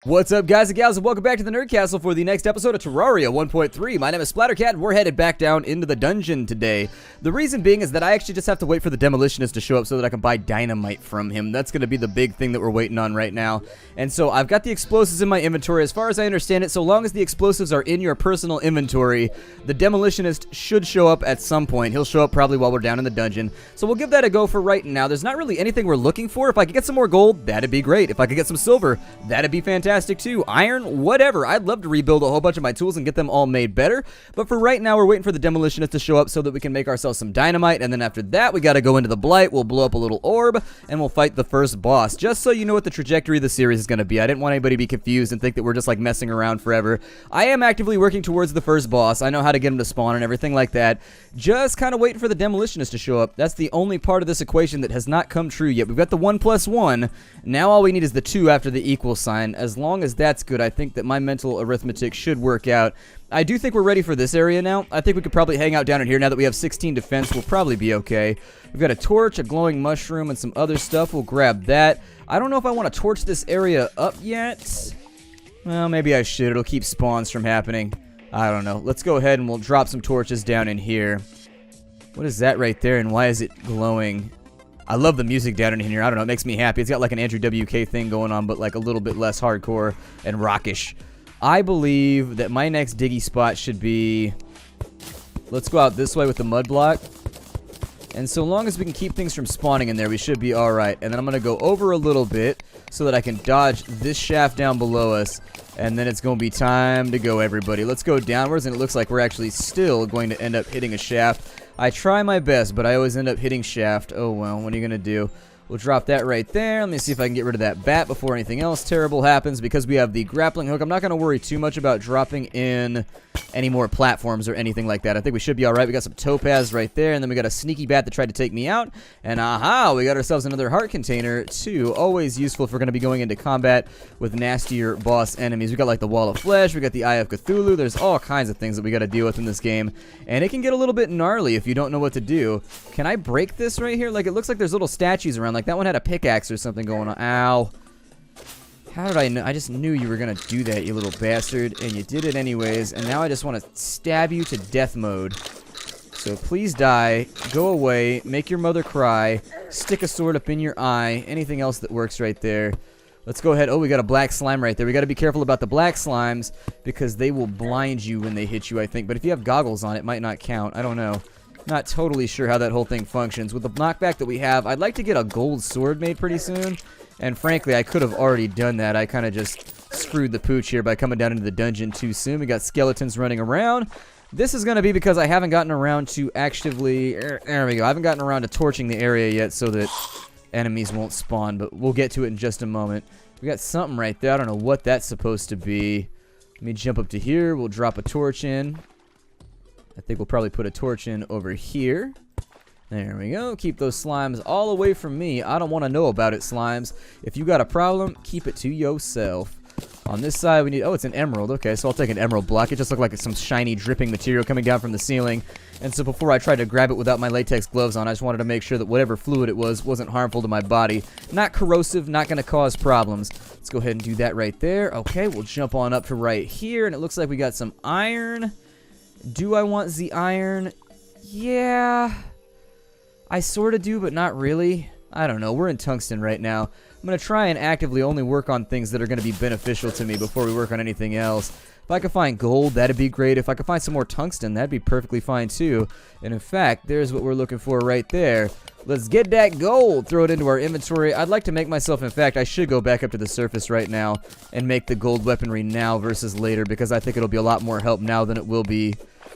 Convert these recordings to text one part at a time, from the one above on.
What's up, guys and gals, and welcome back to the Nerd Castle for the next episode of Terraria 1.3. My name is Splattercat, and we're headed back down into the dungeon today. The reason being is that I actually just have to wait for the Demolitionist to show up so that I can buy dynamite from him. That's going to be the big thing that we're waiting on right now. And so I've got the explosives in my inventory. As far as I understand it, so long as the explosives are in your personal inventory, the Demolitionist should show up at some point. He'll show up probably while we're down in the dungeon. So we'll give that a go for right now. There's not really anything we're looking for. If I could get some more gold, that'd be great. If I could get some silver, that'd be fantastic too. Iron, whatever. I'd love to rebuild a whole bunch of my tools and get them all made better. But for right now, we're waiting for the Demolitionist to show up so that we can make ourselves some dynamite. And then after that, we got to go into the Blight. We'll blow up a little orb and we'll fight the first boss. Just so you know what the trajectory of the series is going to be. I didn't want anybody to be confused and think that we're just like messing around forever. I am actively working towards the first boss. I know how to get him to spawn and everything like that. Just kind of waiting for the Demolitionist to show up. That's the only part of this equation that has not come true yet. We've got the 1 + 1. Now all we need is the 2 after the equal sign. As long as that's good, I think that my mental arithmetic should work out. I do think we're ready for this area now. I think we could probably hang out down in here. Now that we have 16 defense, we'll probably be okay. We've got a torch, a glowing mushroom, and some other stuff. We'll grab that. I don't know if I want to torch this area up yet. Well, maybe I should. It'll keep spawns from happening. I don't know. Let's go ahead and we'll drop some torches down in here. What is that right there, and why is it glowing? I love the music down in here. I don't know. It makes me happy. It's got like an Andrew WK thing going on, but like a little bit less hardcore and rockish. I believe that my next diggy spot should be... Let's go out this way with the mud block. And so long as we can keep things from spawning in there, we should be alright. And then I'm going to go over a little bit so that I can dodge this shaft down below us. And then it's going to be time to go, everybody. Let's go downwards, and it looks like we're actually still going to end up hitting a shaft. I try my best, but I always end up hitting shaft. Oh, well, what are you going to do? We'll drop that right there. Let me see if I can get rid of that bat before anything else terrible happens. Because we have the grappling hook, I'm not going to worry too much about dropping in any more platforms or anything like that. I think we should be alright. We got some topaz right there, and then we got a sneaky bat that tried to take me out. And aha, we got ourselves another heart container too. Always useful if we're going to be going into combat with nastier boss enemies. We got like the wall of flesh, we got the eye of Cthulhu. There's all kinds of things that we got to deal with in this game. And it can get a little bit gnarly if you don't know what to do. Can I break this right here? Like, it looks like there's little statues around. Like, that one had a pickaxe or something going on. Ow. How did I know? I just knew you were going to do that, you little bastard. And you did it anyways. And now I just want to stab you to death mode. So please die. Go away. Make your mother cry. Stick a sword up in your eye. Anything else that works right there. Let's go ahead. Oh, we got a black slime right there. We got to be careful about the black slimes because they will blind you when they hit you, I think. But if you have goggles on, it might not count. I don't know. Not totally sure how that whole thing functions. With the knockback that we have, I'd like to get a gold sword made pretty soon. And frankly, I could have already done that. I kind of just screwed the pooch here by coming down into the dungeon too soon. We got skeletons running around. This is going to be because I haven't gotten around to actively... There we go. I haven't gotten around to torching the area yet so that enemies won't spawn. But we'll get to it in just a moment. We got something right there. I don't know what that's supposed to be. Let me jump up to here. We'll drop a torch in. I think we'll probably put a torch in over here. There we go. Keep those slimes all away from me. I don't want to know about it, slimes. If you got a problem, keep it to yourself. On this side, we need... Oh, it's an emerald. Okay, so I'll take an emerald block. It just looked like some shiny, dripping material coming down from the ceiling. And so before I tried to grab it without my latex gloves on, I just wanted to make sure that whatever fluid it was wasn't harmful to my body. Not corrosive, not going to cause problems. Let's go ahead and do that right there. Okay, we'll jump on up to right here. And it looks like we got some iron. Do I want the iron? Yeah, I sort of do, but not really. I don't know. We're in tungsten right now. I'm going to try and actively only work on things that are going to be beneficial to me before we work on anything else. If I could find gold, that'd be great. If I could find some more tungsten, that'd be perfectly fine too. And in fact, there's what we're looking for right there. Let's get that gold. Throw it into our inventory. I'd like to make myself, in fact, I should go back up to the surface right now and make the gold weaponry now versus later because I think it'll be a lot more help now than it will be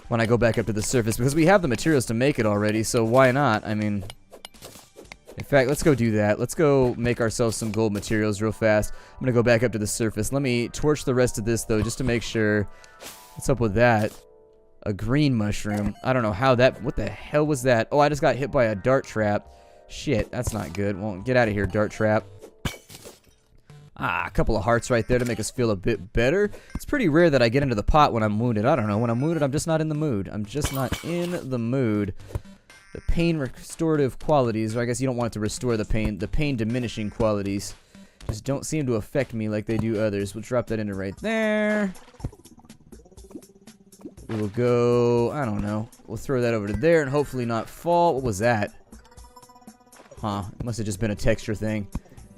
when I go back up to the surface because we have the materials to make it already, so why not? I mean, in fact, let's go do that. Let's go make ourselves some gold materials real fast. I'm going to go back up to the surface. Let me torch the rest of this, though, just to make sure. What's up with that? A green mushroom. I don't know how that... What the hell was that? Oh, I just got hit by a dart trap. Shit, that's not good. Well, get out of here, dart trap. Ah, a couple of hearts right there to make us feel a bit better. It's pretty rare that I get into the pot when I'm wounded. I don't know. When I'm wounded, I'm just not in the mood. I'm just not in the mood. The pain restorative qualities, or I guess you don't want it to restore the pain diminishing qualities. just don't seem to affect me like they do others. We'll drop that into right there. We will go, I don't know. We'll throw that over to there and hopefully not fall. What was that? Huh, it must have just been a texture thing.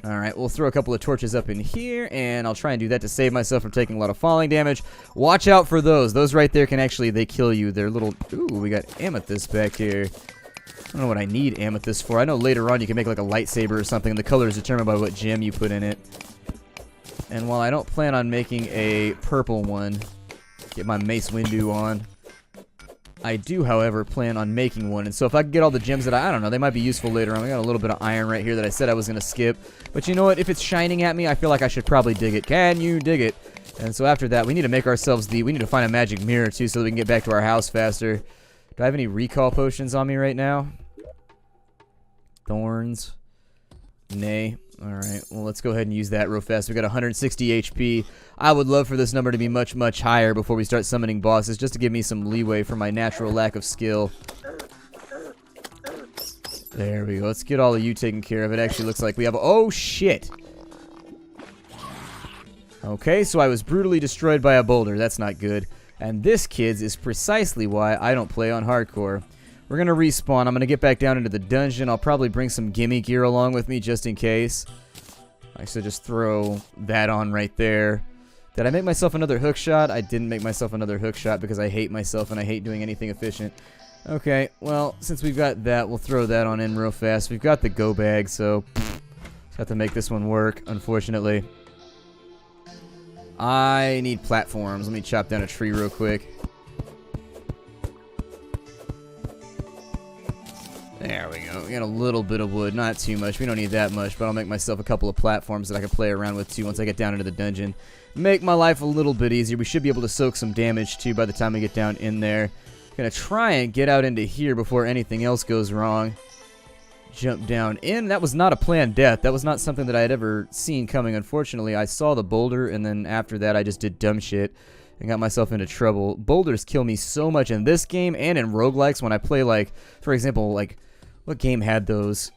Alright, we'll throw a couple of torches up in here, and I'll try and do that to save myself from taking a lot of falling damage. Watch out for those. Those right there can actually, they kill you. They're little, ooh, we got amethyst back here. I don't know what I need amethyst for. I know later on you can make like a lightsaber or something, and the color is determined by what gem you put in it. And while I don't plan on making a purple one, get my Mace Windu on, I do, however, plan on making one. And so if I can get all the gems that I don't know, they might be useful later on. I got a little bit of iron right here that I said I was going to skip. But you know what? If it's shining at me, I feel like I should probably dig it. Can you dig it? And so after that, we need to make ourselves we need to find a magic mirror, too, so that we can get back to our house faster. Do I have any recall potions on me right now? Thorns? Nay. Alright, well, let's go ahead and use that real fast. We got 160 HP. I would love for this number to be much, much higher before we start summoning bosses, just to give me some leeway for my natural lack of skill. There we go. Let's get all of you taken care of. It actually looks like we have... Oh, shit! Okay, so I was brutally destroyed by a boulder. That's not good. And this, kids, is precisely why I don't play on hardcore. We're going to respawn. I'm going to get back down into the dungeon. I'll probably bring some gimme gear along with me just in case. I should just throw that on right there. Did I make myself another hook shot? I didn't make myself another hook shot because I hate myself and I hate doing anything efficient. Okay, well, since we've got that, we'll throw that on in real fast. We've got the go bag, so just have to make this one work, unfortunately. I need platforms. Let me chop down a tree real quick. There we go. We got a little bit of wood, not too much. We don't need that much, but I'll make myself a couple of platforms that I can play around with too once I get down into the dungeon. Make my life a little bit easier. We should be able to soak some damage too by the time we get down in there. Gonna try and get out into here before anything else goes wrong. Jump down in. That was not a planned death. That was not something that I had ever seen coming, unfortunately. I saw the boulder, and then after that I just did dumb shit and got myself into trouble. Boulders kill me so much in this game and in roguelikes when I play, like, for example, like, what game had those?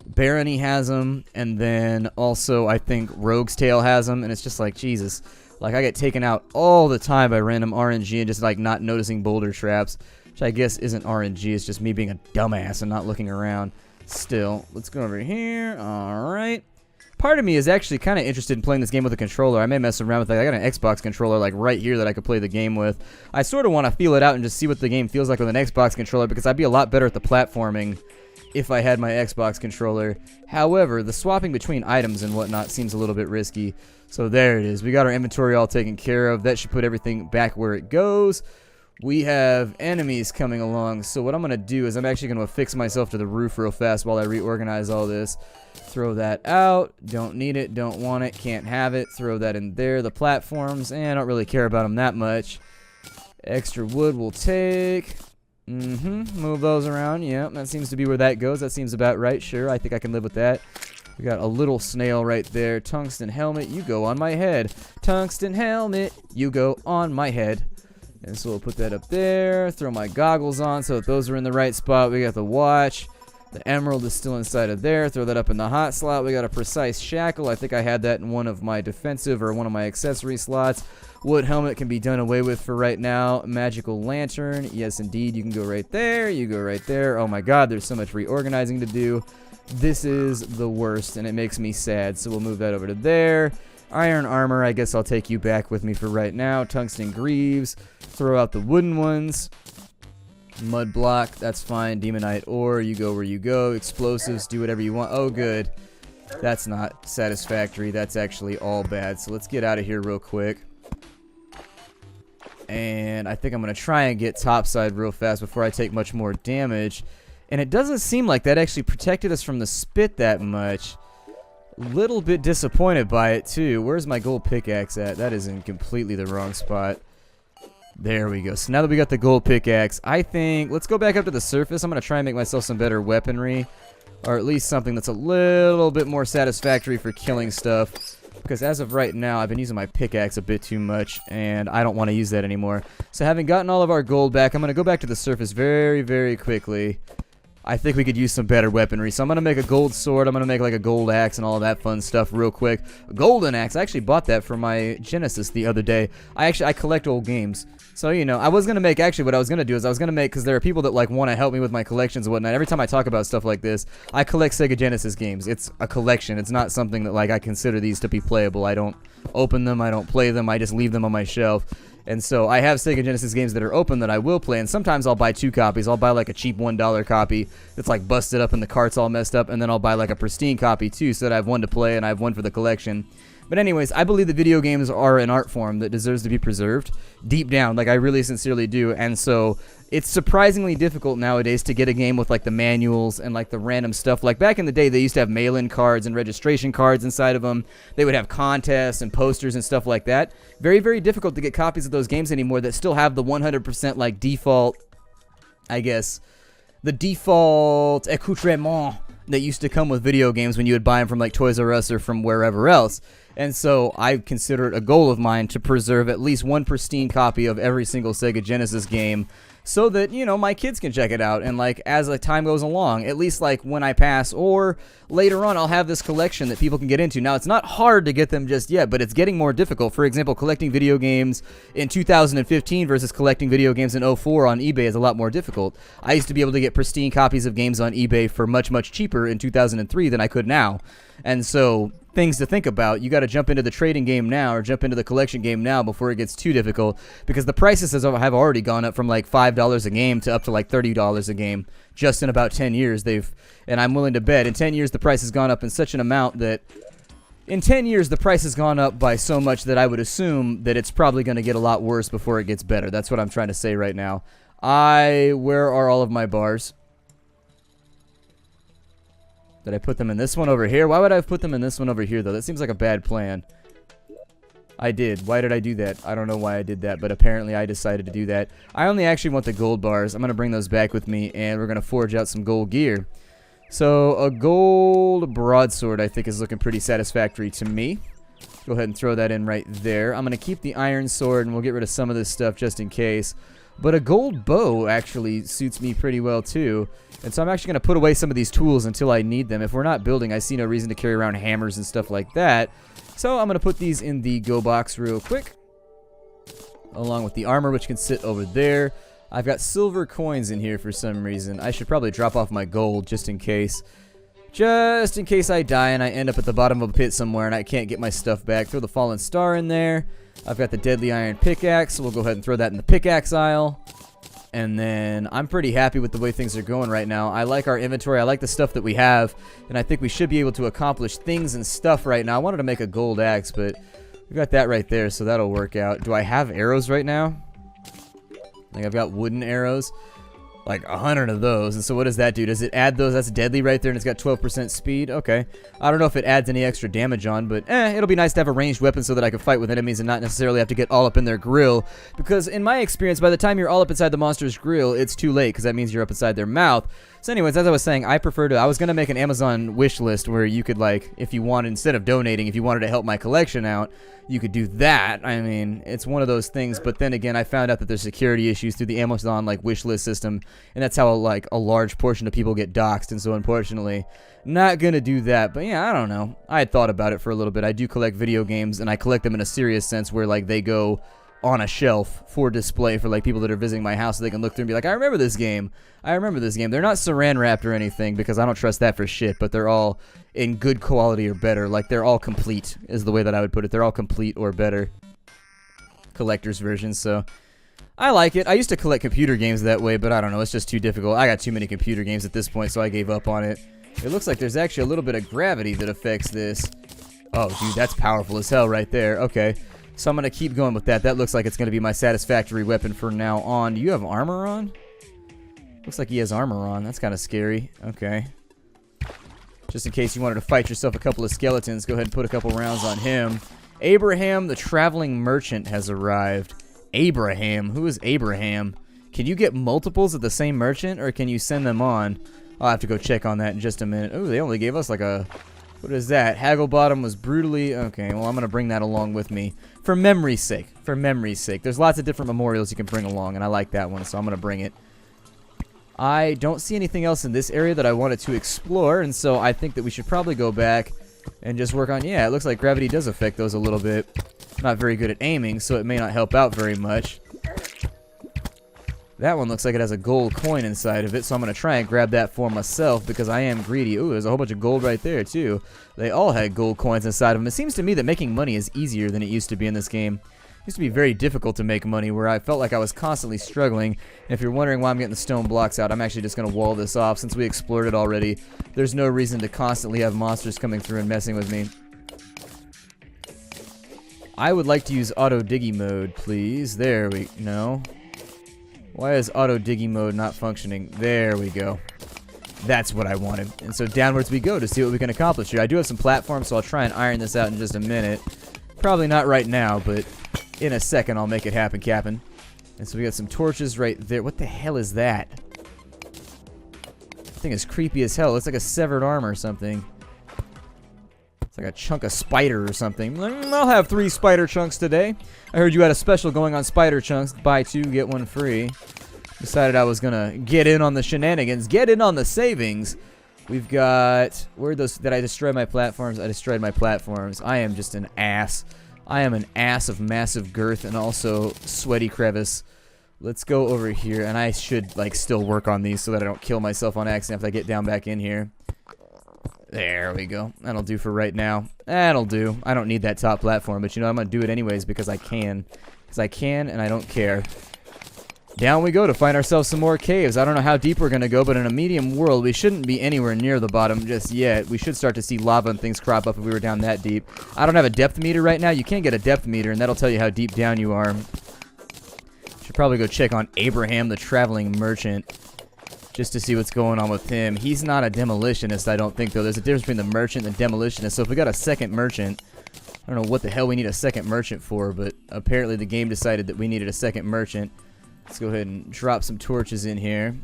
Barony has them, and then also I think Rogue's Tale has them, and it's just like, Jesus. Like, I get taken out all the time by random RNG and just, like, not noticing boulder traps, which I guess isn't RNG, it's just me being a dumbass and not looking around. Still, let's go over here. Alright. Part of me is actually kind of interested in playing this game with a controller. I may mess around with it. I got an Xbox controller, like, right here that I could play the game with. I sort of want to feel it out and just see what the game feels like with an Xbox controller, because I'd be a lot better at the platforming if I had my Xbox controller. However, the swapping between items and whatnot seems a little bit risky. So there it is. We got our inventory all taken care of. That should put everything back where it goes. We have enemies coming along. So what I'm going to do is I'm actually going to affix myself to the roof real fast while I reorganize all this. Throw that out. Don't need it. Don't want it. Can't have it. Throw that in there. The platforms. I don't really care about them that much. Extra wood we'll take. Move those around. Yeah, that seems to be where that goes. That seems about right. Sure, I think I can live with that. We got a little snail right there. Tungsten helmet, you go on my head. Tungsten helmet, you go on my head. And so we'll put that up there. Throw my goggles on so that those are in the right spot. We got the watch. The emerald is still inside of there. Throw that up in the hot slot. We got a precise shackle. I think I had that in one of my defensive or one of my accessory slots. Wood helmet can be done away with for right now. Magical lantern. Yes, indeed. You can go right there. You go right there. Oh my god, there's so much reorganizing to do. This is the worst, and it makes me sad. So we'll move that over to there. Iron armor. I guess I'll take you back with me for right now. Tungsten greaves. Throw out the wooden ones. Mud block, that's fine. Demonite ore, you go where you go. Explosives, do whatever you want. Oh, good. That's not satisfactory. That's actually all bad. So let's get out of here real quick. And I think I'm going to try and get topside real fast before I take much more damage. And it doesn't seem like that actually protected us from the spit that much. Little bit disappointed by it, too. Where's my gold pickaxe at? That is in completely the wrong spot. There we go. So now that we got the gold pickaxe, I think let's go back up to the surface. I'm going to try and make myself some better weaponry, or at least something that's a little bit more satisfactory for killing stuff, because as of right now I've been using my pickaxe a bit too much and I don't want to use that anymore. So having gotten all of our gold back, I'm going to go back to the surface very, very quickly I think we could use some better weaponry. So I'm going to make a gold sword. I'm going to make like a gold axe and all of that fun stuff real quick. A golden axe. I actually bought that for my Genesis the other day. I collect old games. So, you know, I was going to make, actually what I was going to do is I was going to make, because there are people that like want to help me with my collections and whatnot. Every time I talk about stuff like this, I collect Sega Genesis games. It's a collection. It's not something that like I consider these to be playable. I don't open them. I don't play them. I just leave them on my shelf. And so I have Sega Genesis games that are open that I will play, and sometimes I'll buy 2 copies. I'll buy like a cheap $1 copy that's like busted up and the cart's all messed up, and then I'll buy like a pristine copy too so that I have one to play and I have one for the collection. But anyways, I believe that video games are an art form that deserves to be preserved deep down, like I really sincerely do. And so it's surprisingly difficult nowadays to get a game with like the manuals and like the random stuff. Like back in the day, they used to have mail-in cards and registration cards inside of them. They would have contests and posters and stuff like that. Very, very difficult to get copies of those games anymore that still have the 100% like default, I guess, the default accoutrement that used to come with video games when you would buy them from like Toys R Us or from wherever else. And so I consider it a goal of mine to preserve at least one pristine copy of every single Sega Genesis game so that, you know, my kids can check it out. And like as the time goes along, at least like when I pass or later on, I'll have this collection that people can get into. Now, it's not hard to get them just yet, but it's getting more difficult. For example, collecting video games in 2015 versus collecting video games in 04 on eBay is a lot more difficult. I used to be able to get pristine copies of games on eBay for much, much cheaper in 2003 than I could now. And so things to think about. You got to jump into the trading game now or jump into the collection game now before it gets too difficult, because the prices have already gone up from like $5 a game to up to like $30 a game just in about 10 years. And I'm willing to bet in 10 years the price has gone up in such an amount that in 10 years the price has gone up by so much that I would assume that it's probably going to get a lot worse before it gets better. That's what I'm trying to say right now. Where are all of my bars? Did I put them in this one over here? Why would I have put them in this one over here, though? That seems like a bad plan. I did. Why did I do that? I don't know why I did that, but apparently I decided to do that. I only actually want the gold bars. I'm going to bring those back with me, and we're going to forge out some gold gear. So, a gold broadsword, I think, is looking pretty satisfactory to me. Go ahead and throw that in right there. I'm going to keep the iron sword, and we'll get rid of some of this stuff just in case. But a gold bow actually suits me pretty well, too. And so I'm actually going to put away some of these tools until I need them. If we're not building, I see no reason to carry around hammers and stuff like that. So I'm going to put these in the go box real quick, along with the armor, which can sit over there. I've got silver coins in here for some reason. I should probably drop off my gold just in case. Just in case I die and I end up at the bottom of a pit somewhere and I can't get my stuff back. Throw the fallen star in there. I've got the deadly iron pickaxe, so we'll go ahead and throw that in the pickaxe aisle. And then I'm pretty happy with the way things are going right now. I like our inventory. I like the stuff that we have. And I think we should be able to accomplish things and stuff right now. I wanted to make a gold axe, but we got that right there, so that'll work out. Do I have arrows right now? Like, I've got wooden arrows. Like 100 of those. And so what does that do? Does it add those? That's deadly right there, and it's got 12% speed. Okay. I don't know if it adds any extra damage on, but it'll be nice to have a ranged weapon so that I can fight with enemies and not necessarily have to get all up in their grill. Because in my experience, by the time you're all up inside the monster's grill, it's too late, because that means you're up inside their mouth. So anyways, as I was saying, I was going to make an Amazon wish list where you could, like, if you wanted, instead of donating, if you wanted to help my collection out, you could do that. I mean, it's one of those things, but then again, I found out that there's security issues through the Amazon, like, wish list system, and that's how, like, a large portion of people get doxxed, and so unfortunately, not going to do that. But yeah, I don't know. I had thought about it for a little bit. I do collect video games, and I collect them in a serious sense where, like, they go on a shelf for display for like people that are visiting my house so they can look through and be like, I remember this game. I remember this game. They're not saran wrapped or anything because I don't trust that for shit, but they're all in good quality or better. Like, they're all complete is the way that I would put it. They're all complete or better collector's versions, so I like it. I used to collect computer games that way, but I don't know. It's just too difficult. I got too many computer games at this point, so I gave up on it. It looks like there's actually a little bit of gravity that affects this. Oh, dude, that's powerful as hell right there. Okay. So I'm going to keep going with that. That looks like it's going to be my satisfactory weapon from now on. Do you have armor on? Looks like he has armor on. That's kind of scary. Okay. Just in case you wanted to fight yourself a couple of skeletons, go ahead and put a couple rounds on him. Abraham, the traveling merchant, has arrived. Abraham? Who is Abraham? Can you get multiples of the same merchant, or can you send them on? I'll have to go check on that in just a minute. Oh, they only gave us like a... What is that? Hagglebottom was brutally... Okay, well, I'm going to bring that along with me. For memory's sake. For memory's sake. There's lots of different memorials you can bring along, and I like that one, so I'm going to bring it. I don't see anything else in this area that I wanted to explore, and so I think that we should probably go back and just work on... Yeah, it looks like gravity does affect those a little bit. Not very good at aiming, so it may not help out very much. That one looks like it has a gold coin inside of it, so I'm going to try and grab that for myself because I am greedy. Ooh, there's a whole bunch of gold right there, too. They all had gold coins inside of them. It seems to me that making money is easier than it used to be in this game. It used to be very difficult to make money, where I felt like I was constantly struggling. If you're wondering why I'm getting the stone blocks out, I'm actually just going to wall this off. Since we explored it already, there's no reason to constantly have monsters coming through and messing with me. I would like to use auto diggy mode, please. There we go. Why is auto diggy mode not functioning? There we go. That's what I wanted. And so downwards we go to see what we can accomplish here. I do have some platforms, so I'll try and iron this out in just a minute. Probably not right now, but in a second I'll make it happen, Captain. And so we got some torches right there. What the hell is that? That thing is creepy as hell. It's like a severed arm or something. It's like a chunk of spider or something. I'll have 3 spider chunks today. I heard you had a special going on spider chunks. Buy 2, get 1 free. Decided I was gonna get in on the shenanigans. Get in on the savings. We've got... Where are those... Did I destroy my platforms? I destroyed my platforms. I am just an ass. I am an ass of massive girth and also sweaty crevice. Let's go over here. And I should, like, still work on these so that I don't kill myself on accident if I get down back in here. There we go. That'll do for right now. That'll do. I don't need that top platform, but you know, I'm going to do it anyways because I can. Because I can and I don't care. Down we go to find ourselves some more caves. I don't know how deep we're going to go, but in a medium world, we shouldn't be anywhere near the bottom just yet. We should start to see lava and things crop up if we were down that deep. I don't have a depth meter right now. You can get a depth meter, and that'll tell you how deep down you are. Should probably go check on Abraham, the traveling merchant, just to see what's going on with him. He's not a demolitionist, I don't think, though. There's a difference between the merchant and the demolitionist. So if we got a second merchant, I don't know what the hell we need a second merchant for, but apparently the game decided that we needed a second merchant. Let's go ahead and drop some torches in here.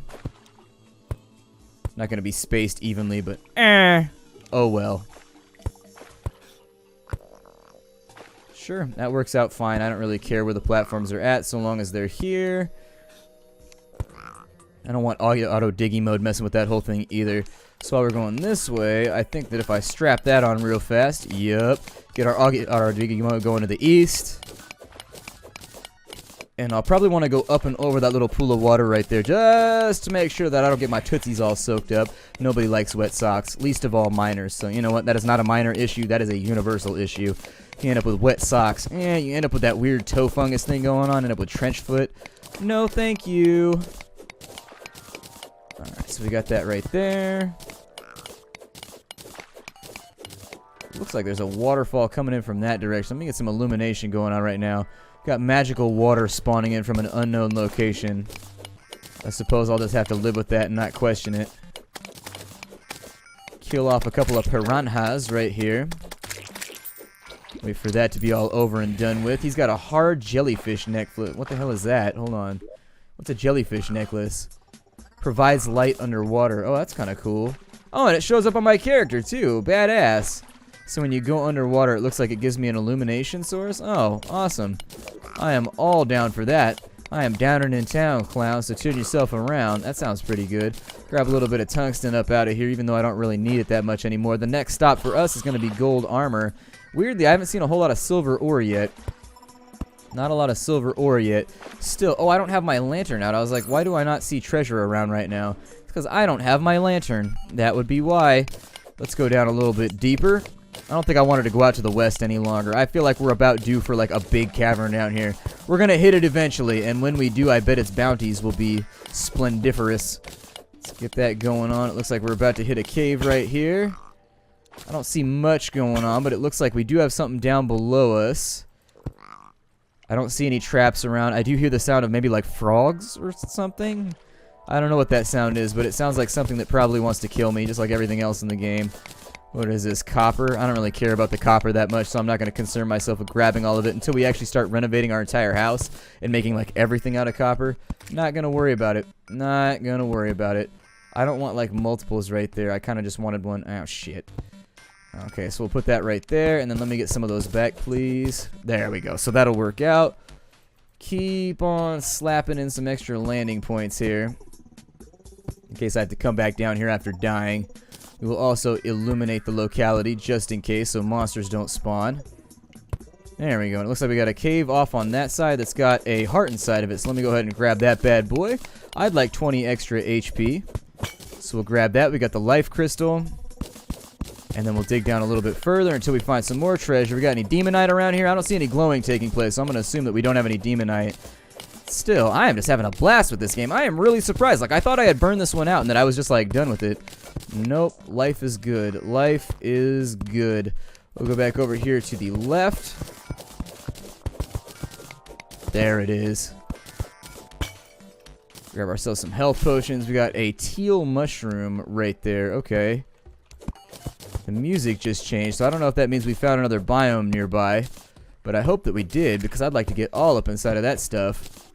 Not going to be spaced evenly, but oh well. Sure, that works out fine. I don't really care where the platforms are at so long as they're here. I don't want auto diggy mode messing with that whole thing either. So while we're going this way, I think that if I strap that on real fast, yep, get our diggy mode going to the east. And I'll probably want to go up and over that little pool of water right there just to make sure that I don't get my tootsies all soaked up. Nobody likes wet socks, least of all miners. So you know what? That is not a minor issue. That is a universal issue. You end up with wet socks. You end up with that weird toe fungus thing going on. End up with trench foot. No, thank you. Alright, so we got that right there. Looks like there's a waterfall coming in from that direction. Let me get some illumination going on right now. Got magical water spawning in from an unknown location. I suppose I'll just have to live with that and not question it. Kill off a couple of piranhas right here. Wait for that to be all over and done with. He's got a hard jellyfish necklace. What the hell is that? Hold on. What's a jellyfish necklace? Provides light underwater. Oh, that's kind of cool. Oh, and it shows up on my character, too. Badass. So when you go underwater, it looks like it gives me an illumination source. Oh, awesome. I am all down for that. I am down and in town, clown, so turn yourself around. That sounds pretty good. Grab a little bit of tungsten up out of here, even though I don't really need it that much anymore. The next stop for us is going to be gold armor. Weirdly, I haven't seen a whole lot of silver ore yet. Not a lot of silver ore yet. Still, oh, I don't have my lantern out. I was like, why do I not see treasure around right now? It's because I don't have my lantern. That would be why. Let's go down a little bit deeper. I don't think I wanted to go out to the west any longer. I feel like we're about due for like a big cavern down here. We're going to hit it eventually, and when we do, I bet its bounties will be splendiferous. Let's get that going on. It looks like we're about to hit a cave right here. I don't see much going on, but it looks like we do have something down below us. I don't see any traps around. I do hear the sound of maybe like frogs or something. I don't know what that sound is, but it sounds like something that probably wants to kill me, just like everything else in the game. What is this? Copper? I don't really care about the copper that much, so I'm not going to concern myself with grabbing all of it until we actually start renovating our entire house and making like everything out of copper. Not going to worry about it. Not going to worry about it. I don't want like multiples right there. I kind of just wanted one. Oh, shit. Okay, so we'll put that right there, and then let me get some of those back, please. There we go. So that'll work out. Keep on slapping in some extra landing points here. case I have to come back down here after dying. We will also illuminate the locality just in case so monsters don't spawn. There we go. And it looks like we got a cave off on that side that's got a heart inside of it. So let me go ahead and grab that bad boy. I'd like 20 extra HP. So we'll grab that. We got the life crystal. And then we'll dig down a little bit further until we find some more treasure. We got any demonite around here? I don't see any glowing taking place, so I'm going to assume that we don't have any demonite. Still, I am just having a blast with this game. I am really surprised. Like, I thought I had burned this one out and that I was just, like, done with it. Nope. Life is good. Life is good. We'll go back over here to the left. There it is. Grab ourselves some health potions. We got a teal mushroom right there. Okay. The music just changed, so I don't know if that means we found another biome nearby. But I hope that we did, because I'd like to get all up inside of that stuff.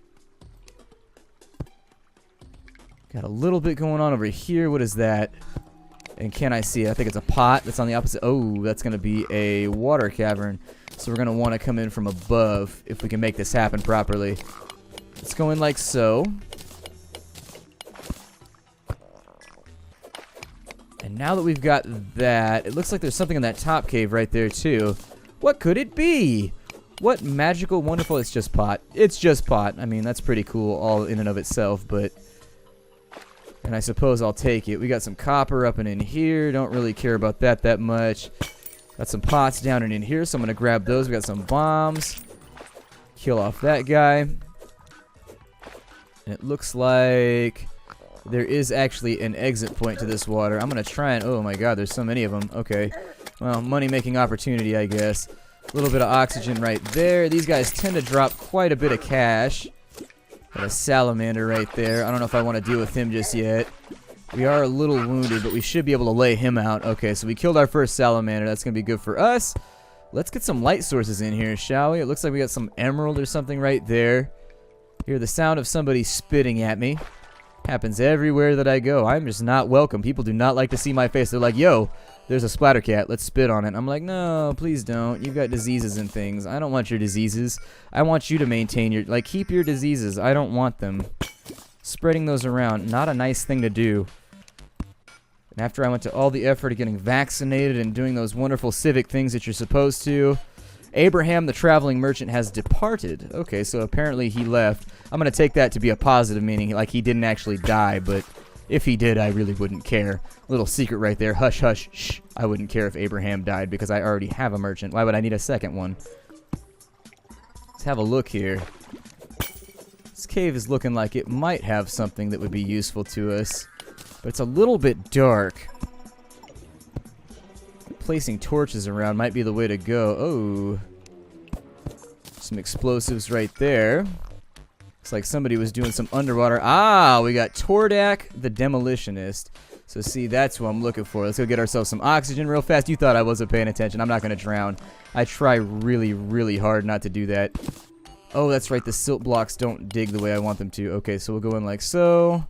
Got a little bit going on over here. What is that? And can I see it? I think it's a pot that's on the opposite. Oh, that's going to be a water cavern. So we're going to want to come in from above if we can make this happen properly. Let's go in like so. And now that we've got that, it looks like there's something in that top cave right there too. What could it be? What magical, wonderful, it's just pot. It's just pot. I mean, that's pretty cool all in and of itself, but... And I suppose I'll take it. We got some copper up and in here. Don't really care about that much. Got some pots down and in here, so I'm going to grab those. We got some bombs. Kill off that guy. And it looks like there is actually an exit point to this water. I'm going to try and... Oh my god, there's so many of them. Okay. Well, money-making opportunity, I guess. A little bit of oxygen right there. These guys tend to drop quite a bit of cash. Got a salamander right there. I don't know if I want to deal with him just yet. We are a little wounded, but we should be able to lay him out. Okay, so we killed our first salamander. That's going to be good for us. Let's get some light sources in here, shall we? It looks like we got some emerald or something right there. Hear the sound of somebody spitting at me. Happens everywhere that I go. I'm just not welcome. People do not like to see my face. They're like, yo, there's a splatter cat. Let's spit on it. I'm like, no, please don't. You've got diseases and things. I don't want your diseases. I want you to maintain your... Like, keep your diseases. I don't want them. Spreading those around. Not a nice thing to do. And after I went to all the effort of getting vaccinated and doing those wonderful civic things that you're supposed to, Abraham, the traveling merchant, has departed. Okay, so apparently he left. I'm going to take that to be a positive, meaning like he didn't actually die, but if he did, I really wouldn't care. Little secret right there. Hush, hush, shh. I wouldn't care if Abraham died because I already have a merchant. Why would I need a second one? Let's have a look here. This cave is looking like it might have something that would be useful to us, but it's a little bit dark. Placing torches around might be the way to go. Oh. Some explosives right there. Looks like somebody was doing some underwater. Ah, we got Tordak the Demolitionist. So see, that's what I'm looking for. Let's go get ourselves some oxygen real fast. You thought I wasn't paying attention. I'm not going to drown. I try really, really hard not to do that. Oh, that's right. The silt blocks don't dig the way I want them to. Okay, so we'll go in like so.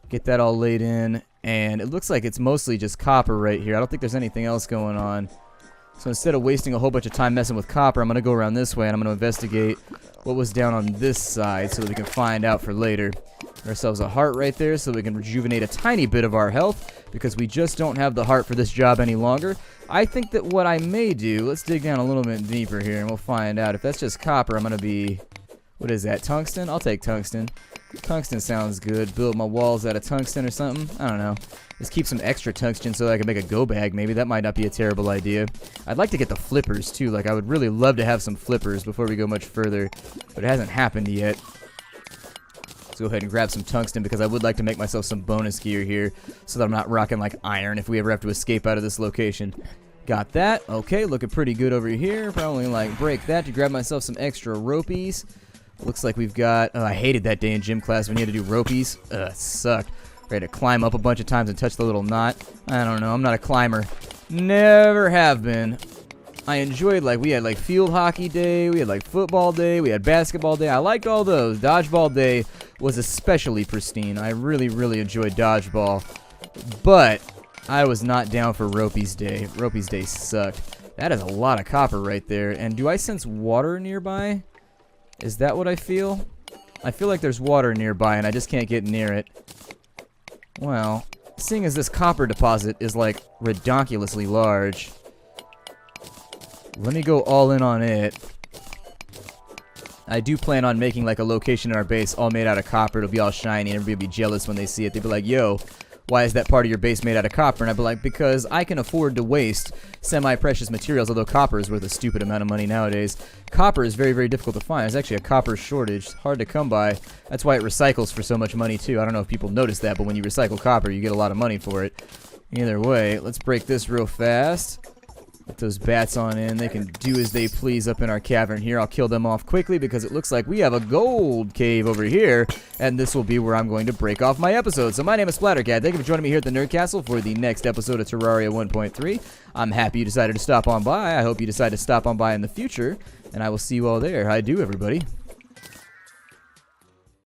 Get that all laid in. And it looks like it's mostly just copper right here. I don't think there's anything else going on. So instead of wasting a whole bunch of time messing with copper, I'm going to go around this way and I'm going to investigate what was down on this side so that we can find out for later. Get ourselves a heart right there so we can rejuvenate a tiny bit of our health because we just don't have the heart for this job any longer. I think that what I may do, let's dig down a little bit deeper here and we'll find out. If that's just copper, I'm going to be, what is that, tungsten? I'll take tungsten. Tungsten sounds good. Build my walls out of tungsten or something. I don't know. Just keep some extra tungsten so that I can make a go bag maybe. That might not be a terrible idea. I'd like to get the flippers too. Like I would really love to have some flippers before we go much further. But it hasn't happened yet. Let's go ahead and grab some tungsten because I would like to make myself some bonus gear here so that I'm not rocking like iron if we ever have to escape out of this location. Got that. Okay, looking pretty good over here. Probably like break that to grab myself some extra ropies. Looks like we've got... Oh, I hated that day in gym class when you had to do ropies. It sucked. We had to climb up a bunch of times and touch the little knot. I don't know. I'm not a climber. Never have been. I enjoyed, like, we had, like, field hockey day. We had, like, football day. We had basketball day. I liked all those. Dodgeball day was especially pristine. I really, really enjoyed dodgeball. But I was not down for ropies day. Ropies day sucked. That is a lot of copper right there. And do I sense water nearby? Is that what I feel? I feel like there's water nearby and I just can't get near it. Well, seeing as this copper deposit is like ridiculously large, let me go all in on it. I do plan on making like a location in our base all made out of copper. It'll be all shiny and everybody will be jealous when they see it. They'll be like, yo, why is that part of your base made out of copper? And I'd be like, because I can afford to waste semi-precious materials, although copper is worth a stupid amount of money nowadays. Copper is very, very difficult to find. There's actually a copper shortage. It's hard to come by. That's why it recycles for so much money, too. I don't know if people notice that, but when you recycle copper, you get a lot of money for it. Either way, let's break this real fast. Get those bats on in. They can do as they please up in our cavern here. I'll kill them off quickly because it looks like we have a gold cave over here, and this will be where I'm going to break off my episode. So my name is Splattercat. Thank you for joining me here at the Nerd Castle for the next episode of Terraria 1.3. I'm happy you decided to stop on by. I hope you decide to stop on by in the future, and I will see you all there. How do, everybody?